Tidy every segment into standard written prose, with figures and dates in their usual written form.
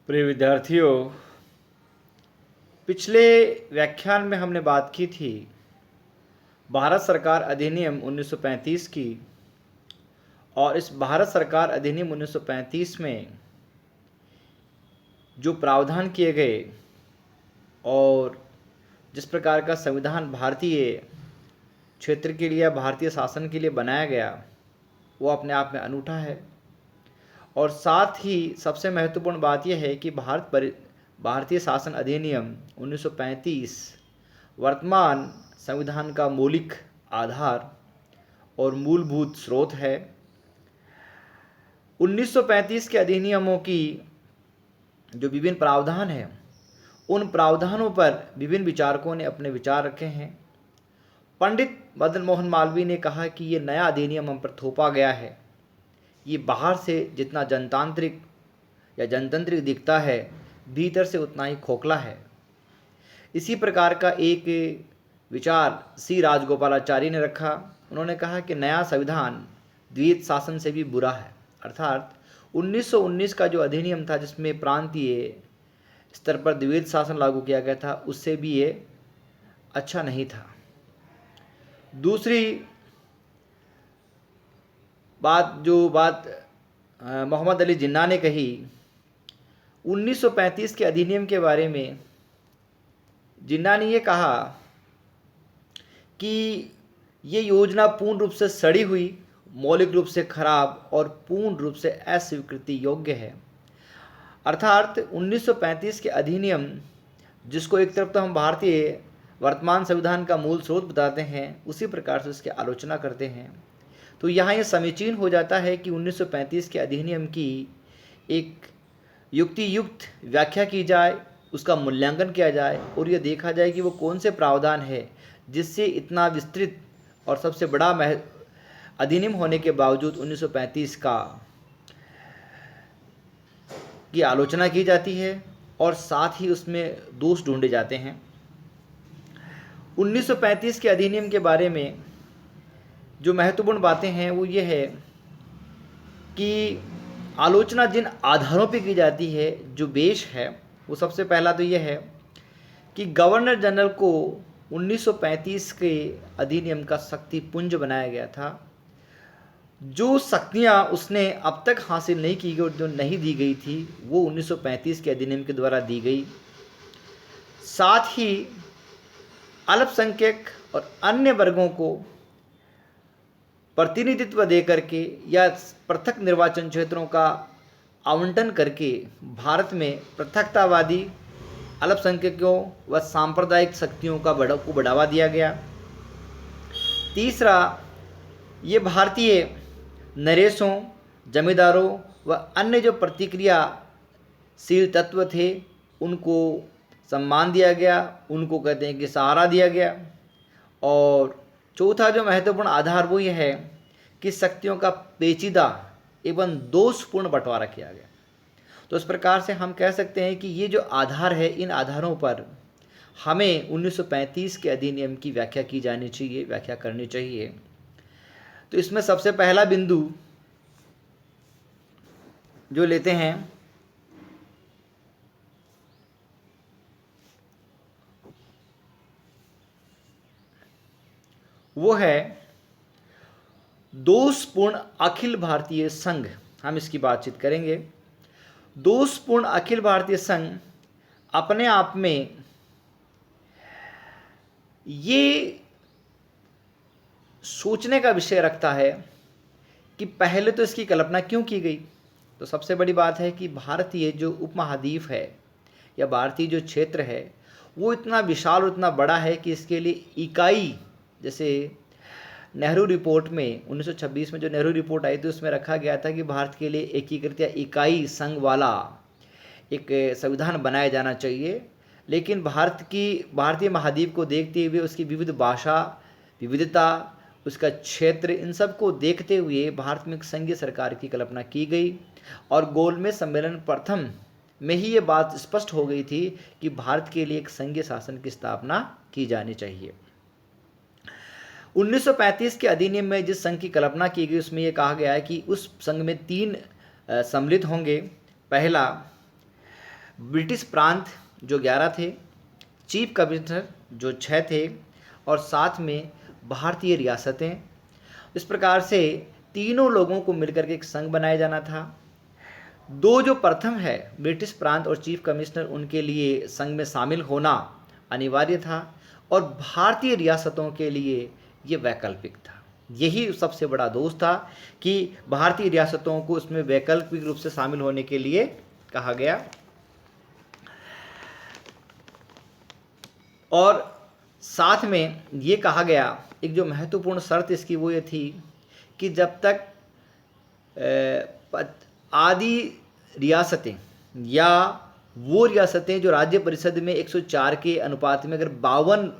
प्रिय विद्यार्थियों, पिछले व्याख्यान में हमने बात की थी भारत सरकार अधिनियम 1935 की। और इस भारत सरकार अधिनियम 1935 में जो प्रावधान किए गए और जिस प्रकार का संविधान भारतीय क्षेत्र के लिए, भारतीय शासन के लिए बनाया गया, वो अपने आप में अनूठा है। और साथ ही सबसे महत्वपूर्ण बात यह है कि भारतीय शासन अधिनियम 1935 वर्तमान संविधान का मौलिक आधार और मूलभूत स्रोत है। 1935 के अधिनियमों की जो विभिन्न प्रावधान हैं, उन प्रावधानों पर विभिन्न विचारकों ने अपने विचार रखे हैं। पंडित मदन मोहन मालवीय ने कहा कि ये नया अधिनियम हम पर थोपा गया है, ये बाहर से जितना जनतांत्रिक या जनतंत्रिक दिखता है, भीतर से उतना ही खोखला है। इसी प्रकार का एक विचार सी राजगोपालाचारी ने रखा। उन्होंने कहा कि नया संविधान द्वैत शासन से भी बुरा है, अर्थात 1919 का जो अधिनियम था जिसमें प्रांतीय स्तर पर द्वैत शासन लागू किया गया था, उससे भी ये अच्छा नहीं था। दूसरी बात मोहम्मद अली जिन्ना ने कही 1935 के अधिनियम के बारे में। जिन्ना ने ये कहा कि ये योजना पूर्ण रूप से सड़ी हुई, मौलिक रूप से खराब और पूर्ण रूप से अस्वीकृति योग्य है। अर्थात 1935 के अधिनियम, जिसको एक तरफ तो हम भारतीय वर्तमान संविधान का मूल स्रोत बताते हैं, उसी प्रकार से उसकी आलोचना करते हैं। तो यहाँ ये समीचीन हो जाता है कि 1935 के अधिनियम की एक युक्ति युक्त व्याख्या की जाए, उसका मूल्यांकन किया जाए और ये देखा जाए कि वो कौन से प्रावधान है जिससे इतना विस्तृत और सबसे बड़ा अधिनियम होने के बावजूद 1935 की आलोचना की जाती है और साथ ही उसमें दोष ढूंढे जाते हैं। 1935 के अधिनियम के बारे में जो महत्वपूर्ण बातें हैं वो ये है कि आलोचना जिन आधारों पर की जाती है, जो बेस है, वो सबसे पहला तो ये है कि गवर्नर जनरल को 1935 के अधिनियम का शक्ति पुंज बनाया गया था। जो शक्तियाँ उसने अब तक हासिल नहीं की गई और जो नहीं दी गई थी, वो 1935 के अधिनियम के द्वारा दी गई। साथ ही अल्पसंख्यक और अन्य वर्गों को प्रतिनिधित्व दे करके या पृथक निर्वाचन क्षेत्रों का आवंटन करके भारत में पृथकतावादी अल्पसंख्यकों व सांप्रदायिक शक्तियों को बढ़ावा दिया गया। तीसरा, ये भारतीय नरेशों, जमींदारों व अन्य जो प्रतिक्रियाशील तत्व थे, उनको सम्मान दिया गया, उनको कहते हैं कि सहारा दिया गया। और चौथा जो महत्वपूर्ण आधार वो ये है कि शक्तियों का पेचीदा एवं दोषपूर्ण बंटवारा किया गया। तो इस प्रकार से हम कह सकते हैं कि ये जो आधार है, इन आधारों पर हमें 1935 के अधिनियम की व्याख्या की जानी चाहिए, व्याख्या करनी चाहिए। तो इसमें सबसे पहला बिंदु जो लेते हैं वो है दोषपूर्ण अखिल भारतीय संघ। हम इसकी बातचीत करेंगे। दोषपूर्ण अखिल भारतीय संघ अपने आप में ये सोचने का विषय रखता है कि पहले तो इसकी कल्पना क्यों की गई। तो सबसे बड़ी बात है कि भारतीय जो उपमहाद्वीप है या भारतीय जो क्षेत्र है, वो इतना विशाल और इतना बड़ा है कि इसके लिए इकाई, जैसे नेहरू रिपोर्ट में 1926 में जो नेहरू रिपोर्ट आई थी, उसमें रखा गया था कि भारत के लिए एकीकृत या इकाई संघ वाला एक संविधान बनाया जाना चाहिए। लेकिन भारतीय महाद्वीप को देखते हुए, उसकी विविध भाषा, विविधता, उसका क्षेत्र, इन सब को देखते हुए भारत में एक संघीय सरकार की कल्पना की गई। और गोलमेज सम्मेलन प्रथम में ही ये बात स्पष्ट हो गई थी कि भारत के लिए एक संघीय शासन की स्थापना की जानी चाहिए। 1935 के अधिनियम में जिस संघ की कल्पना की गई, उसमें यह कहा गया है कि उस संघ में 3 सम्मिलित होंगे। पहला ब्रिटिश प्रांत जो 11 थे, चीफ कमिश्नर जो 6 थे, और साथ में भारतीय रियासतें। इस प्रकार से तीनों लोगों को मिलकर के एक संघ बनाया जाना था। दो जो प्रथम है ब्रिटिश प्रांत और चीफ कमिश्नर, उनके लिए संघ में शामिल होना अनिवार्य था, और भारतीय रियासतों के लिए ये वैकल्पिक था। यही सबसे बड़ा दोष था कि भारतीय रियासतों को उसमें वैकल्पिक रूप से शामिल होने के लिए कहा गया। और साथ में ये कहा गया, एक जो महत्वपूर्ण शर्त इसकी वो ये थी कि जब तक आदि रियासतें या वो रियासतें जो राज्य परिषद में 104 के अनुपात में अगर 52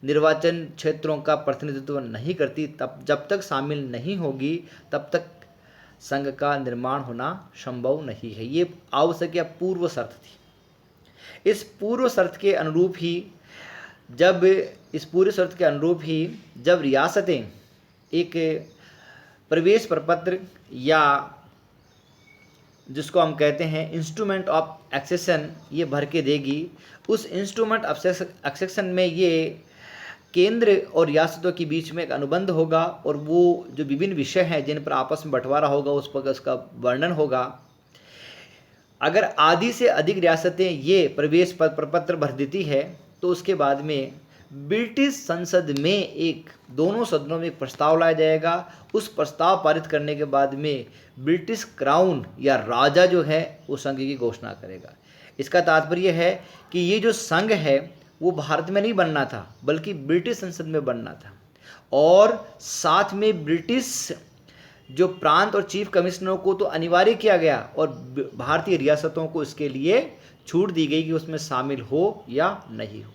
निर्वाचन क्षेत्रों का प्रतिनिधित्व नहीं करती, तब जब तक शामिल नहीं होगी तब तक संघ का निर्माण होना संभव नहीं है। ये आवश्यक या पूर्व शर्त थी। इस पूर्व शर्त के अनुरूप ही जब रियासतें एक प्रवेश प्रपत्र या जिसको हम कहते हैं इंस्ट्रूमेंट ऑफ एक्सेशन ये भर के देगी, उस इंस्ट्रूमेंट ऑफ एक्सेशन में ये केंद्र और रियासतों के बीच में एक अनुबंध होगा, और वो जो विभिन्न विषय हैं जिन पर आपस में बंटवारा होगा उस पर उसका वर्णन होगा। अगर आधी से अधिक रियासतें ये प्रवेश प्रपत्र भर देती है तो उसके बाद में ब्रिटिश संसद में एक दोनों सदनों में एक प्रस्ताव लाया जाएगा। उस प्रस्ताव पारित करने के बाद में ब्रिटिश क्राउन या राजा जो है वो संघ की घोषणा करेगा। इसका तात्पर्य है कि ये जो संघ है वो भारत में नहीं बनना था बल्कि ब्रिटिश संसद में बनना था, और साथ में ब्रिटिश जो प्रांत और चीफ कमिश्नरों को तो अनिवार्य किया गया, और भारतीय रियासतों को इसके लिए छूट दी गई कि उसमें शामिल हो या नहीं हो।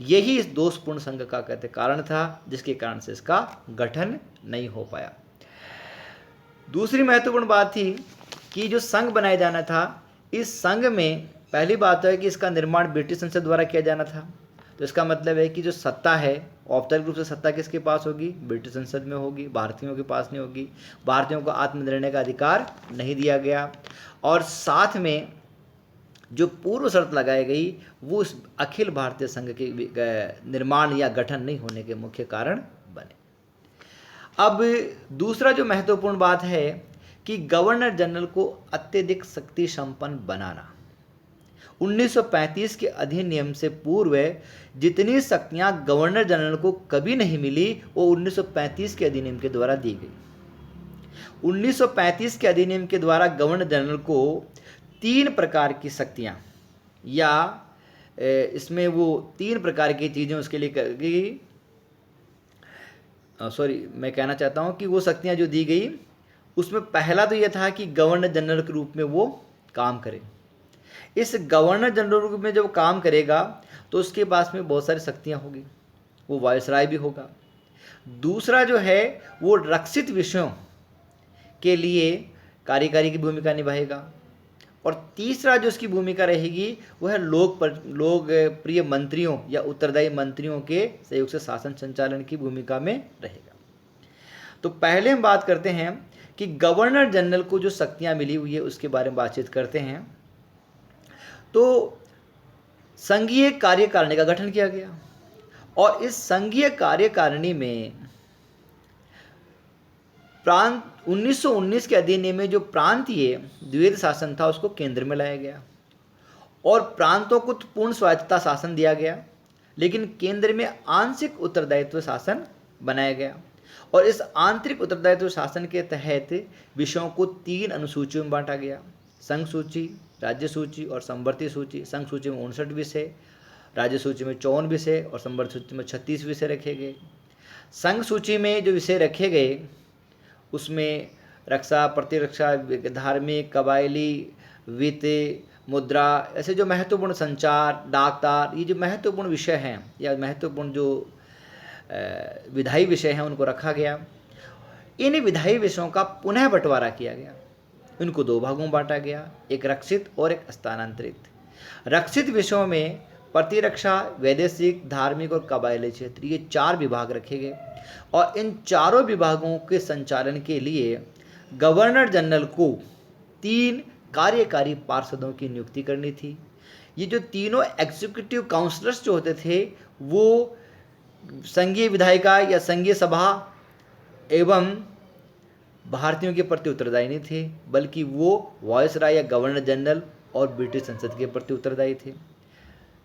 यही इस दोषपूर्ण संघ का कहते कारण था, जिसके कारण से इसका गठन नहीं हो पाया। दूसरी महत्वपूर्ण बात थी कि जो संघ बनाया जाना था, इस संघ में पहली बात है कि इसका निर्माण ब्रिटिश संसद द्वारा किया जाना था। तो इसका मतलब है कि जो सत्ता है औपचारिक रूप से सत्ता किसके पास होगी? ब्रिटिश संसद में होगी, भारतीयों के पास नहीं होगी। भारतीयों को आत्मनिर्णय का अधिकार नहीं दिया गया। और साथ में जो पूर्व शर्त लगाई गई वो उस अखिल भारतीय संघ के निर्माण या गठन नहीं होने के मुख्य कारण बने। अब दूसरा जो महत्वपूर्ण बात है कि गवर्नर जनरल को अत्यधिक शक्ति संपन्न बनाना। 1935 के अधिनियम से पूर्व जितनी शक्तियां गवर्नर जनरल को कभी नहीं मिली वो 1935 के अधिनियम के द्वारा दी गई। 1935 के अधिनियम के द्वारा गवर्नर जनरल को 3 प्रकार की शक्तियां या इसमें वो 3 प्रकार की चीज़ें उसके लिए मैं कहना चाहता हूं कि वो शक्तियां जो दी गई उसमें पहला तो यह था कि गवर्नर जनरल के रूप में वो काम करे। इस गवर्नर जनरल के रूप में जब काम करेगा तो उसके पास में बहुत सारी शक्तियां होगी, वो वायसराय भी होगा। दूसरा जो है वो रक्षित विषयों के लिए कार्यकारी की भूमिका निभाएगा, और तीसरा जो उसकी भूमिका रहेगी वो है लोकप्रिय मंत्रियों या उत्तरदायी मंत्रियों के सहयोग से शासन संचालन की भूमिका में रहेगा। तो पहले हम बात करते हैं कि गवर्नर जनरल को जो शक्तियां मिली हुई है उसके बारे में बातचीत करते हैं। तो संघीय कार्यकारिणी का गठन किया गया, और इस संघीय कार्यकारिणी में 1919 के अधिनियम में जो प्रांतीय द्वैध शासन था उसको केंद्र में लाया गया, और प्रांतों को तो पूर्ण स्वायत्तता शासन दिया गया, लेकिन केंद्र में आंशिक उत्तरदायित्व शासन बनाया गया। और इस आंतरिक उत्तरदायित्व शासन के तहत विषयों को 3 अनुसूचियों में बांटा गया: संघ सूची, राज्य सूची और संवर्ती सूची। संघ सूची में 59 विषय, राज्य सूची में 54 विषय और संवर्ती सूची में 36 विषय रखे गए। संघ सूची में जो विषय रखे गए उसमें रक्षा, प्रतिरक्षा, धार्मिक, कबायली, वित्त, मुद्रा, ऐसे जो महत्वपूर्ण, संचार, डाकतार, ये जो महत्वपूर्ण विषय हैं या महत्वपूर्ण जो विधायी विषय हैं उनको रखा गया। इन विधायी विषयों का पुनः बंटवारा किया गया, इनको 2 भागों में बांटा गया, एक रक्षित और एक स्थानांतरित। रक्षित विषयों में प्रतिरक्षा, वैदेशिक, धार्मिक और कबायली क्षेत्र, ये 4 विभाग रखे गए, और इन चारों विभागों के संचालन के लिए गवर्नर जनरल को 3 कार्यकारी पार्षदों की नियुक्ति करनी थी। ये जो तीनों एग्जीक्यूटिव काउंसलर्स जो होते थे वो संघीय विधायिका या संघीय सभा एवं भारतीयों के प्रति उत्तरदायी नहीं थे, बल्कि वो वायसराय या गवर्नर जनरल और ब्रिटिश संसद के प्रति उत्तरदायी थे।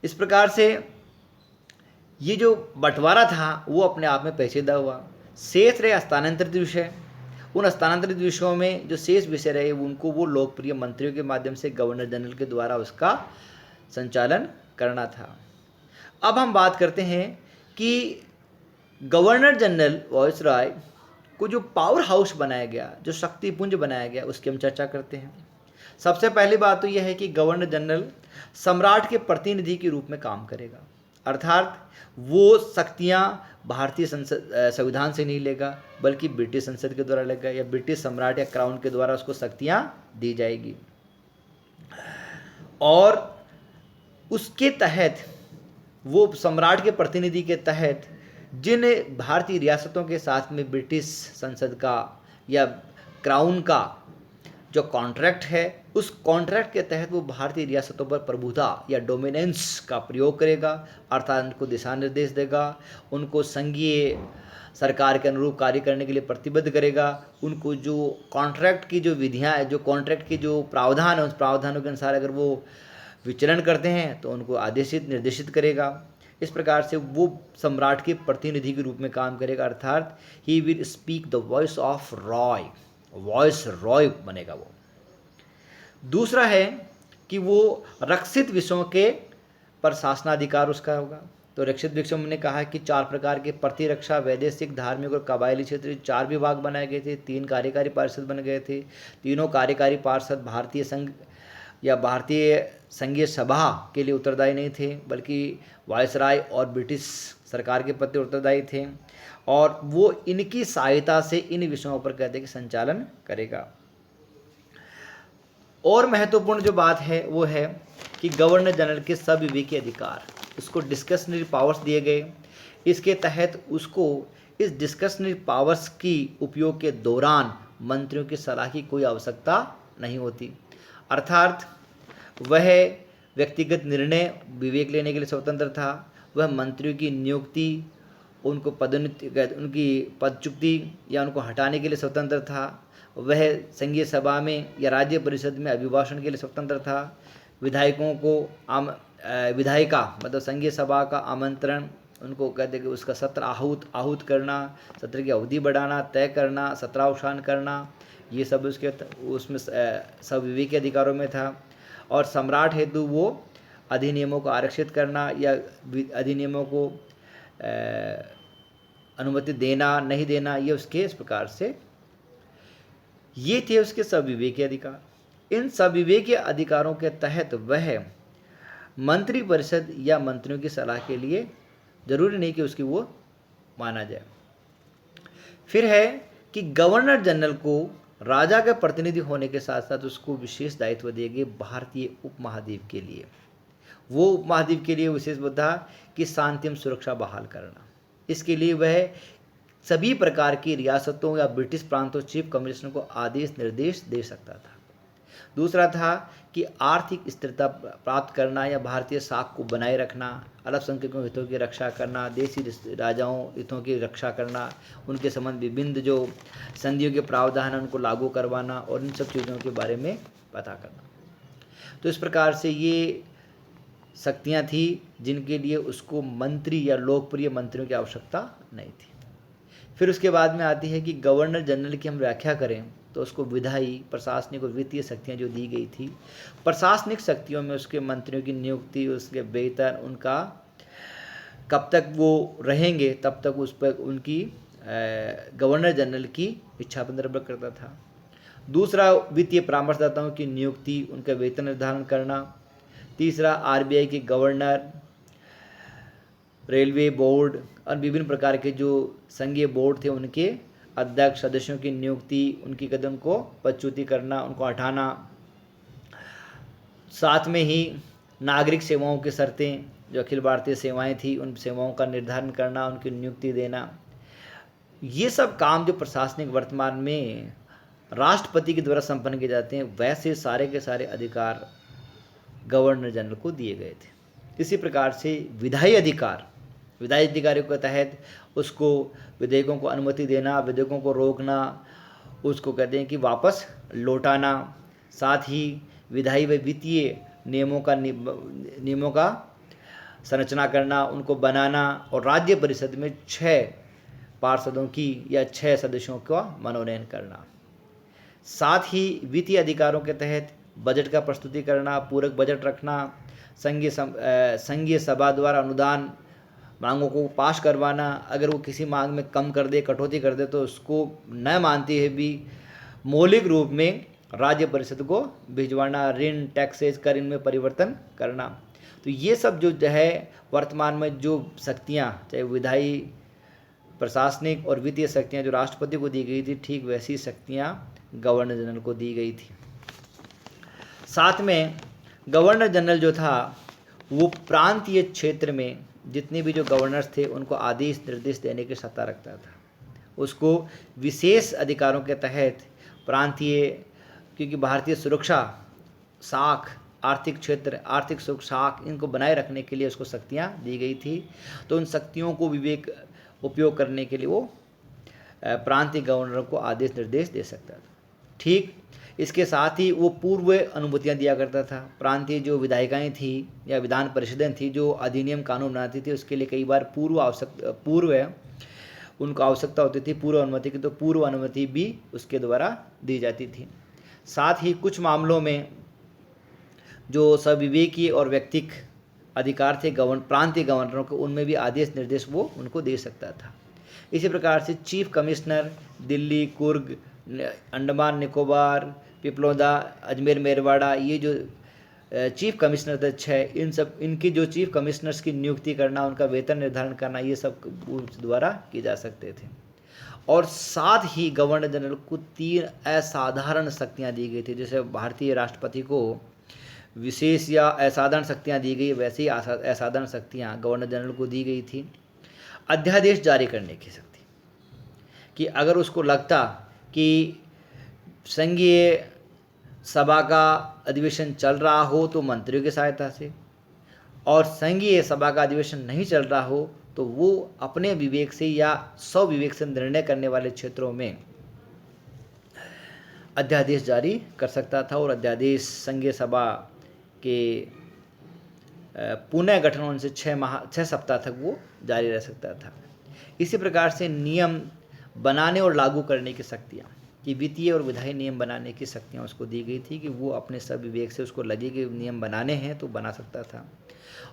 इस प्रकार से ये जो बंटवारा था वो अपने आप में पेचीदा हुआ। शेष रहे स्थानांतरित विषय। उन स्थानांतरित विषयों में जो शेष विषय रहे उनको वो लोकप्रिय मंत्रियों के माध्यम से गवर्नर जनरल के द्वारा उसका संचालन करना था। अब हम बात करते हैं कि गवर्नर जनरल वायसराय को जो पावर हाउस बनाया गया, जो शक्तिपुंज बनाया गया, उसकी हम चर्चा करते हैं। सबसे पहली बात तो यह है कि गवर्नर जनरल सम्राट के प्रतिनिधि के रूप में काम करेगा, अर्थात वो शक्तियां भारतीय संविधान से नहीं लेगा, बल्कि ब्रिटिश संसद के द्वारा लेगा या ब्रिटिश सम्राट या क्राउन के द्वारा उसको शक्तियां दी जाएगी। और उसके तहत वो सम्राट के प्रतिनिधि के तहत जिन भारतीय रियासतों के साथ में ब्रिटिश संसद का या क्राउन का जो कॉन्ट्रैक्ट है, उस कॉन्ट्रैक्ट के तहत वो भारतीय रियासतों पर प्रभुता या डोमिनेंस का प्रयोग करेगा, अर्थात उनको दिशा निर्देश देगा, उनको संघीय सरकार के अनुरूप कार्य करने के लिए प्रतिबद्ध करेगा, उनको जो कॉन्ट्रैक्ट की जो विधियाँ, जो कॉन्ट्रैक्ट की जो प्रावधान है, उस प्रावधानों के अनुसार अगर वो विचलन करते हैं तो उनको आदेशित निर्देशित करेगा। इस प्रकार से वो सम्राट के प्रतिनिधि के रूप में काम करेगा, अर्थात he will speak the voice of Roy, voice Roy बनेगा वो। दूसरा है कि वो रक्षित विषयों के पर शासनाधिकार उसका होगा। तो रक्षित विषयों में कहा कि 4 प्रकार के प्रतिरक्षा, वैदेशिक, धार्मिक और कबायली क्षेत्र 4 विभाग बनाए गए थे। 3 कार्यकारी पार्षद बन गए थे। तीनों कार्यकारी पार्षद भारतीय संघ या भारतीय संघीय सभा के लिए उत्तरदायी नहीं थे, बल्कि वायसराय और ब्रिटिश सरकार के प्रति उत्तरदायी थे, और वो इनकी सहायता से इन विषयों पर कहते हैं कि संचालन करेगा। और महत्वपूर्ण जो बात है वो है कि गवर्नर जनरल के सविवेकी अधिकार, उसको डिस्कशनरी पावर्स दिए गए। इसके तहत उसको इस डिस्कशनरी पावर्स की उपयोग के दौरान मंत्रियों की सलाह की कोई आवश्यकता नहीं होती, अर्थात वह व्यक्तिगत निर्णय विवेक लेने के लिए स्वतंत्र था। वह मंत्रियों की नियुक्ति, उनको पदोन्नति, उनकी पदच्युति या उनको हटाने के लिए स्वतंत्र था। वह संघीय सभा में या राज्य परिषद में अभिभाषण के लिए स्वतंत्र था। विधायकों को विधायिका मतलब संघीय सभा का आमंत्रण, उनको कहते कि उसका सत्र आहूत करना, सत्र की अवधि बढ़ाना, तय करना, सत्रावसान करना, ये सब उसमें सविवेकी अधिकारों में था। और सम्राट हेतु वो अधिनियमों को आरक्षित करना या अधिनियमों को अनुमति देना नहीं देना, ये उसके इस प्रकार से ये थे उसके सविवेकी अधिकार। इन सविवेकी अधिकारों के तहत वह मंत्री परिषद या मंत्रियों की सलाह के लिए जरूरी नहीं कि उसकी वो माना जाए। फिर है कि गवर्नर जनरल को राजा का प्रतिनिधि होने के साथ साथ उसको विशेष दायित्व दिए गए भारतीय उपमहाद्वीप के लिए। वो उपमहाद्वीप के लिए विशेष था कि शांति एवं सुरक्षा बहाल करना। इसके लिए वह सभी प्रकार की रियासतों या ब्रिटिश प्रांतों चीफ कमिश्नर को आदेश निर्देश दे सकता था। दूसरा था कि आर्थिक स्थिरता प्राप्त करना या भारतीय साख को बनाए रखना, अल्पसंख्यकों हितों की रक्षा करना, देशी राजाओं हितों की रक्षा करना, उनके संबंध विभिन्न जो संधियों के प्रावधान हैं उनको लागू करवाना और इन सब चीज़ों के बारे में पता करना। तो इस प्रकार से ये शक्तियाँ थी जिनके लिए उसको मंत्री या लोकप्रिय मंत्रियों की आवश्यकता नहीं थी। फिर उसके बाद में आती है कि गवर्नर जनरल की हम व्याख्या करें तो उसको विधायी, प्रशासनिक और वित्तीय शक्तियाँ जो दी गई थी। प्रशासनिक शक्तियों में उसके मंत्रियों की नियुक्ति, उसके वेतन, उनका कब तक वो रहेंगे तब तक उस पर उनकी गवर्नर जनरल की इच्छा पर निर्भर करता था। दूसरा, वित्तीय परामर्शदाताओं की नियुक्ति, उनका वेतन निर्धारण करना। तीसरा, आरबीआई के गवर्नर, रेलवे बोर्ड और विभिन्न प्रकार के जो संघीय बोर्ड थे उनके अध्यक्ष सदस्यों की नियुक्ति, उनकी कदम को पदच्युति करना, उनको हटाना। साथ में ही नागरिक सेवाओं की शर्तें, जो अखिल भारतीय सेवाएं थी, उन सेवाओं का निर्धारण करना, उनकी नियुक्ति देना। ये सब काम जो प्रशासनिक वर्तमान में राष्ट्रपति के द्वारा संपन्न किए जाते हैं, वैसे सारे के सारे अधिकार गवर्नर जनरल को दिए गए थे। इसी प्रकार से विधायी अधिकारियों के तहत उसको विधेयकों को अनुमति देना, विधेयकों को रोकना, उसको कहते हैं कि वापस लौटाना, साथ ही विधायी व वित्तीय नियमों का संरचना करना, उनको बनाना, और राज्य परिषद में 6 पार्षदों की या 6 सदस्यों का मनोनयन करना। साथ ही वित्तीय अधिकारों के तहत बजट का प्रस्तुति करना, पूरक बजट रखना, संघीय सभा द्वारा अनुदान मांगों को पास करवाना, अगर वो किसी मांग में कम कर दे, कटौती कर दे, तो उसको न मानते हुए भी मौलिक रूप में राज्य परिषद को भिजवाना, ऋण, टैक्सेस, कर इनमें परिवर्तन करना। तो ये सब जो है वर्तमान में जो शक्तियाँ, चाहे विधायी, प्रशासनिक और वित्तीय शक्तियाँ जो राष्ट्रपति को दी गई थी, ठीक वैसी शक्तियाँ गवर्नर जनरल को दी गई थी। साथ में गवर्नर जनरल जो था वो प्रांतीय क्षेत्र में जितने भी जो गवर्नर्स थे उनको आदेश निर्देश देने की सत्ता रखता था। उसको विशेष अधिकारों के तहत प्रांतीय, क्योंकि भारतीय सुरक्षा साख, आर्थिक क्षेत्र, आर्थिक सुरक्षा साख, इनको बनाए रखने के लिए उसको शक्तियाँ दी गई थी। तो उन शक्तियों को विवेक उपयोग करने के लिए वो प्रांतीय गवर्नर को आदेश निर्देश दे सकता था। ठीक इसके साथ ही वो पूर्व अनुमतियां दिया करता था। प्रांतीय जो विधायिकाएं थी या विधान परिषदें थी जो अधिनियम कानून बनाती थी, उसके लिए कई बार पूर्व उनको आवश्यकता होती थी पूर्व अनुमति की, तो पूर्व अनुमति भी उसके द्वारा दी जाती थी। साथ ही कुछ मामलों में जो सविवेकीय और व्यक्तिक अधिकार थे प्रांतीय गवर्नरों को, उनमें भी आदेश निर्देश वो उनको दे सकता था। इसी प्रकार से चीफ कमिश्नर दिल्ली, कुर्ग, अंडमान निकोबार, पिपलोदा, अजमेर, मेरवाड़ा, ये जो चीफ कमिश्नर थे 6, इनकी जो चीफ कमिश्नर्स की नियुक्ति करना, उनका वेतन निर्धारण करना, ये सब द्वारा की जा सकते थे। और साथ ही गवर्नर जनरल को 3 असाधारण शक्तियाँ दी गई थी। जैसे भारतीय राष्ट्रपति को विशेष या असाधारण शक्तियाँ दी गई, वैसे ही असाधारण शक्तियाँ गवर्नर जनरल को दी गई थी। अध्यादेश जारी करने की शक्ति, कि अगर उसको लगता कि संघीय सभा का अधिवेशन चल रहा हो तो मंत्रियों की सहायता से, और संघीय सभा का अधिवेशन नहीं चल रहा हो तो वो अपने विवेक से या स्वविवेक से निर्णय करने वाले क्षेत्रों में अध्यादेश जारी कर सकता था। और अध्यादेश संघीय सभा के पुनः गठन होने से 6 सप्ताह तक वो जारी रह सकता था। इसी प्रकार से नियम बनाने और लागू करने की शक्तियाँ, कि वित्तीय और विधायी नियम बनाने की शक्तियाँ उसको दी गई थी, कि वो अपने सब विवेक से उसको लगे कि नियम बनाने हैं तो बना सकता था।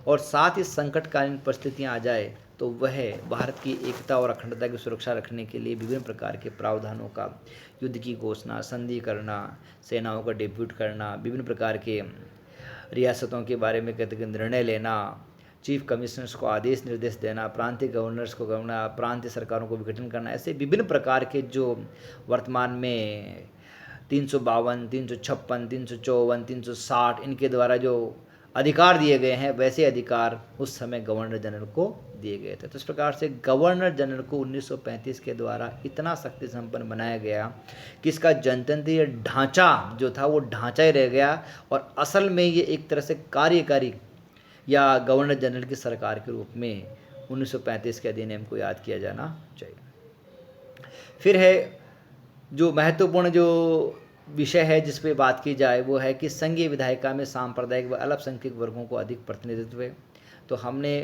और साथ ही संकटकालीन परिस्थितियाँ आ जाए तो वह भारत की एकता और अखंडता की सुरक्षा रखने के लिए विभिन्न प्रकार के प्रावधानों का, युद्ध की घोषणा, संधि करना, सेनाओं का डेप्यूट करना, विभिन्न प्रकार के रियासतों के बारे में कहते निर्णय लेना, चीफ कमिश्नर्स को आदेश निर्देश देना, प्रांतीय गवर्नर्स को गवर्नर, प्रांतीय सरकारों को विघटन करना, ऐसे विभिन्न प्रकार के जो वर्तमान में 352, 356, 354, 360 इनके द्वारा जो अधिकार दिए गए हैं, वैसे अधिकार उस समय गवर्नर जनरल को दिए गए थे। तो इस प्रकार से गवर्नर जनरल को 1935 के द्वारा इतना शक्ति संपन्न बनाया गया कि इसका जनतंत्रीय ढांचा जो था वो ढांचा ही रह गया, और असल में ये एक तरह से कार्यकारी या गवर्नर जनरल की सरकार के रूप में 1935 के अधिनियम को याद किया जाना चाहिए। फिर है जो महत्वपूर्ण जो विषय है जिस पे बात की जाए, वो है कि संघीय विधायिका में सांप्रदायिक व अल्पसंख्यक वर्गों को अधिक प्रतिनिधित्व है। तो हमने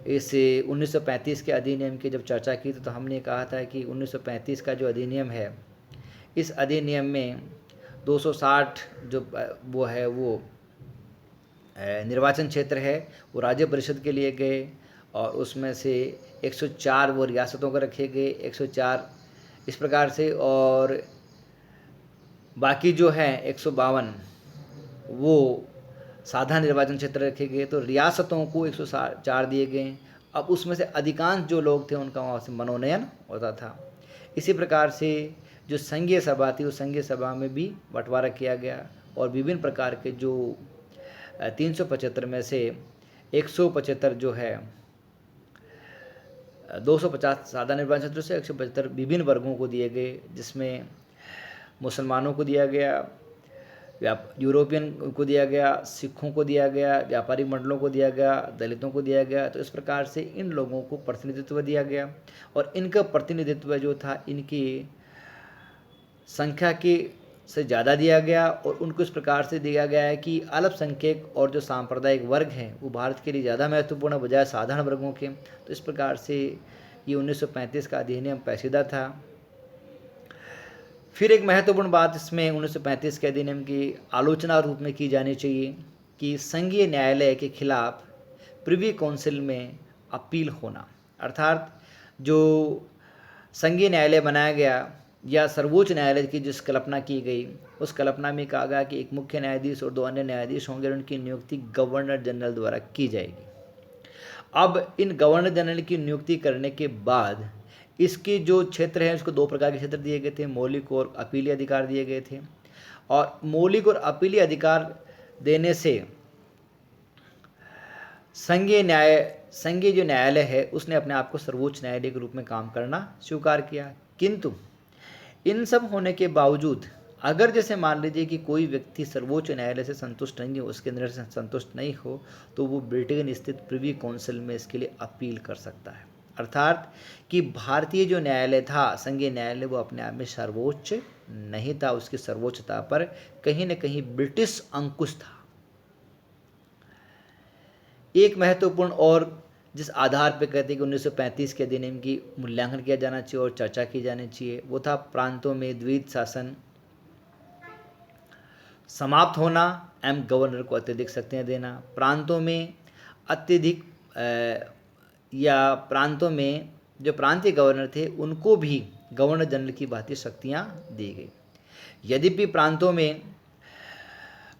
इस 1935 के अधिनियम की जब चर्चा की तो हमने कहा था कि 1935 का जो अधिनियम है, इस अधिनियम में 260 जो वो है वो निर्वाचन क्षेत्र है वो राज्य परिषद के लिए गए, और उसमें से 104 वो रियासतों को रखे गए, 104 इस प्रकार से, और बाकी जो है 152 वो साधारण निर्वाचन क्षेत्र रखे गए। तो रियासतों को 104 दिए गए। अब उसमें से अधिकांश जो लोग थे उनका वहाँ से मनोनयन होता था। इसी प्रकार से जो संघीय सभा थी उस संघीय सभा में भी बंटवारा किया गया, और विभिन्न प्रकार के जो 375 में से 175 जो है 250 साधारण निर्वाचन क्षेत्रों से 175 विभिन्न वर्गों को दिए गए, जिसमें मुसलमानों को दिया गया, यूरोपियन को दिया गया, सिखों को दिया गया, व्यापारिक मंडलों को दिया गया, दलितों को दिया गया। तो इस प्रकार से इन लोगों को प्रतिनिधित्व दिया गया और इनका प्रतिनिधित्व जो था इनकी संख्या के से ज़्यादा दिया गया और उनको इस प्रकार से दिया गया है कि अल्पसंख्यक और जो सांप्रदायिक वर्ग हैं वो भारत के लिए ज़्यादा महत्वपूर्ण बजाय साधारण वर्गों के। तो इस प्रकार से ये 1935 का अधिनियम पेचीदा था। फिर एक महत्वपूर्ण बात इसमें 1935 के अधिनियम की आलोचना रूप में की जानी चाहिए कि संघीय न्यायालय के खिलाफ प्रिवी काउंसिल में अपील होना, अर्थात जो संघीय न्यायालय बनाया गया या सर्वोच्च न्यायालय की जिस कल्पना की गई उस कल्पना में कहा गया कि एक मुख्य न्यायाधीश और 2 अन्य न्यायाधीश होंगे और उनकी नियुक्ति गवर्नर जनरल द्वारा की जाएगी। अब इन गवर्नर जनरल की नियुक्ति करने के बाद इसके जो क्षेत्र हैं उसको 2 प्रकार के क्षेत्र दिए गए थे, मौलिक और अपीलीय अधिकार दिए गए थे। और मौलिक और अपीलीय अधिकार देने से संघीय जो न्यायालय है उसने अपने आप को सर्वोच्च न्यायालय के रूप में काम करना स्वीकार किया। किंतु इन सब होने के बावजूद अगर जैसे मान लीजिए कि कोई व्यक्ति सर्वोच्च न्यायालय से संतुष्ट नहीं हो, उसके निर्णय से संतुष्ट नहीं हो, तो वो ब्रिटेन स्थित प्रिवी काउंसिल में इसके लिए अपील कर सकता है। अर्थात कि भारतीय जो न्यायालय था, संघीय न्यायालय, वो अपने आप में सर्वोच्च नहीं था, उसकी सर्वोच्चता पर कहीं न कहीं ब्रिटिश अंकुश था। एक महत्वपूर्ण और जिस आधार पर कहते हैं कि 1935 के अधिनियम की मूल्यांकन किया जाना चाहिए और चर्चा की जानी चाहिए, वो था प्रांतों में द्वैध शासन समाप्त होना एवं गवर्नर को अत्यधिक शक्तियाँ देना। प्रांतों में अत्यधिक या प्रांतों में जो प्रांतीय गवर्नर थे उनको भी गवर्नर जनरल की भांति शक्तियाँ दी गई। यद्यपि प्रांतों में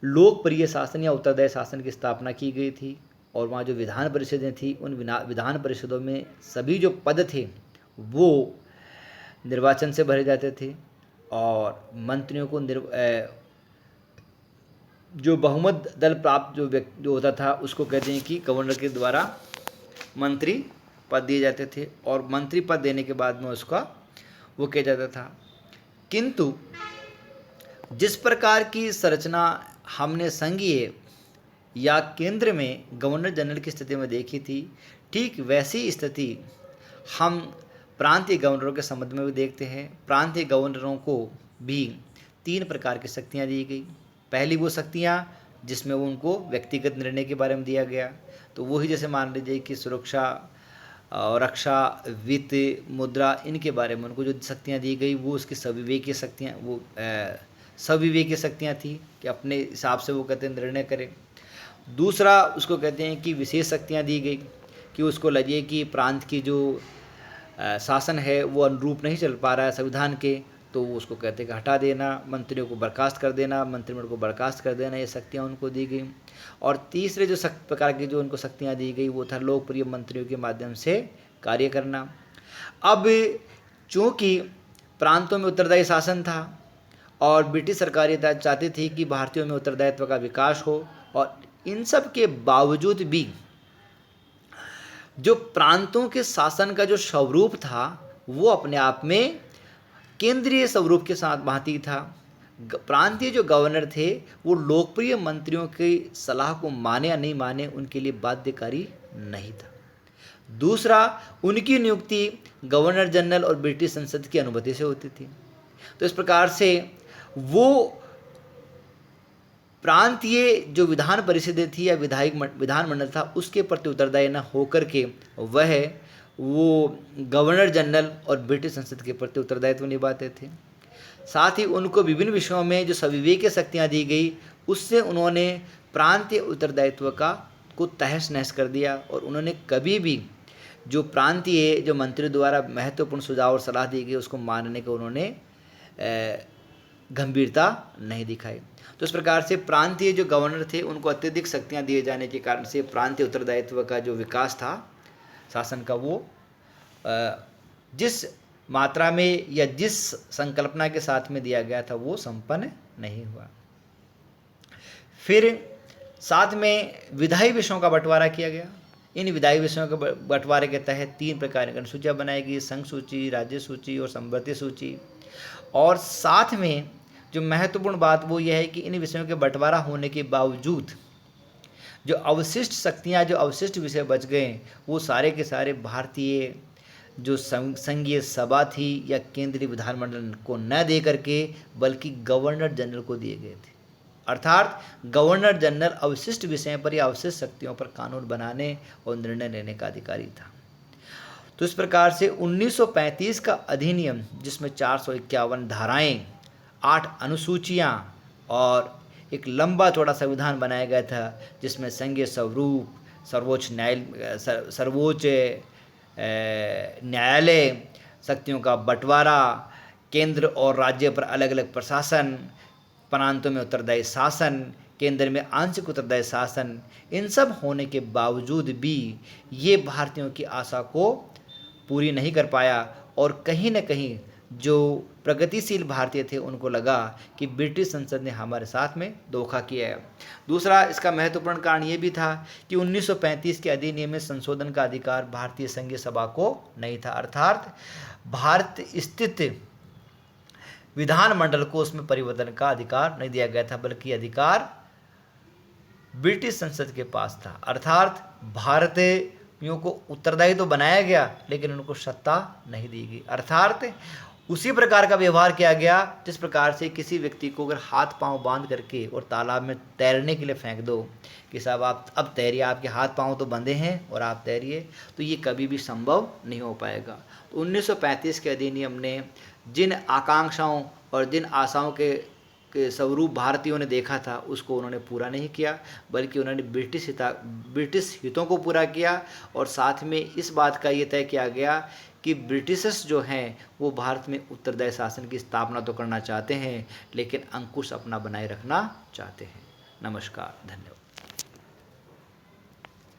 लोकप्रिय शासन या उत्तरदायी शासन की स्थापना की गई थी और वहाँ जो विधान परिषदें थी उन विधान परिषदों में सभी जो पद थे वो निर्वाचन से भरे जाते थे और मंत्रियों को जो बहुमत दल प्राप्त जो होता था उसको कहते हैं कि गवर्नर के द्वारा मंत्री पद दिए जाते थे और मंत्री पद देने के बाद में उसका वो किया जाता था। किंतु जिस प्रकार की संरचना हमने संघीय या केंद्र में गवर्नर जनरल की स्थिति में देखी थी, ठीक वैसी स्थिति हम प्रांतीय गवर्नरों के संबंध में भी देखते हैं। प्रांतीय गवर्नरों को भी 3 प्रकार की शक्तियां दी गई। पहली वो शक्तियां जिसमें वो उनको व्यक्तिगत निर्णय के बारे में दिया गया, तो वही जैसे मान लीजिए कि सुरक्षा और रक्षा, वित्त, मुद्रा, इनके बारे में उनको जो शक्तियां दी गई वो उसकी सविवेकीय शक्तियाँ सविवेकीय शक्तियाँ थी कि अपने हिसाब से वो कहते हैं निर्णय करें। दूसरा उसको कहते हैं कि विशेष शक्तियाँ दी गई कि उसको लगे कि प्रांत की जो शासन है वो अनुरूप नहीं चल पा रहा है संविधान के, तो वो उसको कहते हैं कि हटा देना, मंत्रियों को बर्खास्त कर देना, मंत्रिमंडल को बर्खास्त कर देना, ये शक्तियाँ उनको दी गई। और तीसरे जो प्रकार की जो उनको शक्तियाँ दी गई वो था लोकप्रिय मंत्रियों के माध्यम से कार्य करना। अब चूँकि प्रांतों में उत्तरदायी शासन था और ब्रिटिश सरकार चाहती थी कि भारतीयों में उत्तरदायित्व का विकास हो, और इन सब के बावजूद भी जो प्रांतों के शासन का जो स्वरूप था वो अपने आप में केंद्रीय स्वरूप के साथ भांति था। प्रांतीय जो गवर्नर थे वो लोकप्रिय मंत्रियों की सलाह को माने या नहीं माने उनके लिए बाध्यकारी नहीं था। दूसरा, उनकी नियुक्ति गवर्नर जनरल और ब्रिटिश संसद की अनुमति से होती थी। तो इस प्रकार से वो प्रांतीय जो विधान परिषदें थी या विधानमंडल था उसके प्रति उत्तरदायी न होकर के वो गवर्नर जनरल और ब्रिटिश संसद के प्रति उत्तरदायित्व निभाते थे। साथ ही उनको विभिन्न विषयों में जो सविवेकीय शक्तियाँ दी गई उससे उन्होंने प्रांतीय उत्तरदायित्व को तहस नहस कर दिया और उन्होंने कभी भी जो प्रांतीय जो मंत्री द्वारा महत्वपूर्ण सुझाव और सलाह दी गई उसको मानने को उन्होंने गंभीरता नहीं दिखाई। तो इस प्रकार से प्रांतीय जो गवर्नर थे उनको अत्यधिक शक्तियाँ दिए जाने के कारण से प्रांतीय उत्तरदायित्व का जो विकास था शासन का वो जिस मात्रा में या जिस संकल्पना के साथ में दिया गया था वो संपन्न नहीं हुआ। फिर साथ में विधायी विषयों का बंटवारा किया गया। इन विधायी विषयों के बंटवारे के तहत 3 प्रकार की अनुसूचियाँ बनाई गई, संघ सूची, राज्य सूची और संवर्ती सूची। और साथ में जो महत्वपूर्ण बात वो यह है कि इन विषयों के बंटवारा होने के बावजूद जो अवशिष्ट शक्तियाँ, जो अवशिष्ट विषय बच गए, वो सारे के सारे भारतीय जो संघीय सभा थी या केंद्रीय विधानमंडल को न दे करके बल्कि गवर्नर जनरल को दिए गए थे। अर्थात गवर्नर जनरल अवशिष्ट विषयों पर या अवशिष्ट शक्तियों पर कानून बनाने और निर्णय लेने का अधिकारी था। तो इस प्रकार से 1935 का अधिनियम, जिसमें 451 धाराएं, 8 अनुसूचियां और एक लंबा चौड़ा संविधान बनाया गया था, जिसमें संघीय स्वरूप, सर्वोच्च न्यायालय, शक्तियों का बंटवारा, केंद्र और राज्य पर अलग अलग प्रशासन, प्रांतों में उत्तरदायी शासन, केंद्र में आंशिक उत्तरदायी शासन, इन सब होने के बावजूद भी ये भारतीयों की आशा को पूरी नहीं कर पाया और कहीं न कहीं जो प्रगतिशील भारतीय थे उनको लगा कि ब्रिटिश संसद ने हमारे साथ में धोखा किया है। दूसरा इसका महत्वपूर्ण कारण ये भी था कि 1935 के अधिनियम में संशोधन का अधिकार भारतीय संघीय सभा को नहीं था। अर्थात भारत स्थित विधानमंडल को उसमें परिवर्तन का अधिकार नहीं दिया गया था, बल्कि अधिकार ब्रिटिश संसद के पास था। अर्थात भारतीयों को उत्तरदायी तो बनाया गया लेकिन उनको सत्ता नहीं दी गई। अर्थात उसी प्रकार का व्यवहार किया गया जिस प्रकार से किसी व्यक्ति को अगर हाथ पांव बांध करके और तालाब में तैरने के लिए फेंक दो कि साहब आप अब तैरिए, आपके हाथ पांव तो बंधे हैं और आप तैरिए, तो ये कभी भी संभव नहीं हो पाएगा। तो 1935 के अधिनियम ने जिन आकांक्षाओं और जिन आशाओं के स्वरूप भारतीयों ने देखा था उसको उन्होंने पूरा नहीं किया, बल्कि उन्होंने ब्रिटिश हितों को पूरा किया और साथ में इस बात का ये तय किया गया कि ब्रिटिशर्स जो हैं वो भारत में उत्तरदायी शासन की स्थापना तो करना चाहते हैं लेकिन अंकुश अपना बनाए रखना चाहते हैं। नमस्कार, धन्यवाद।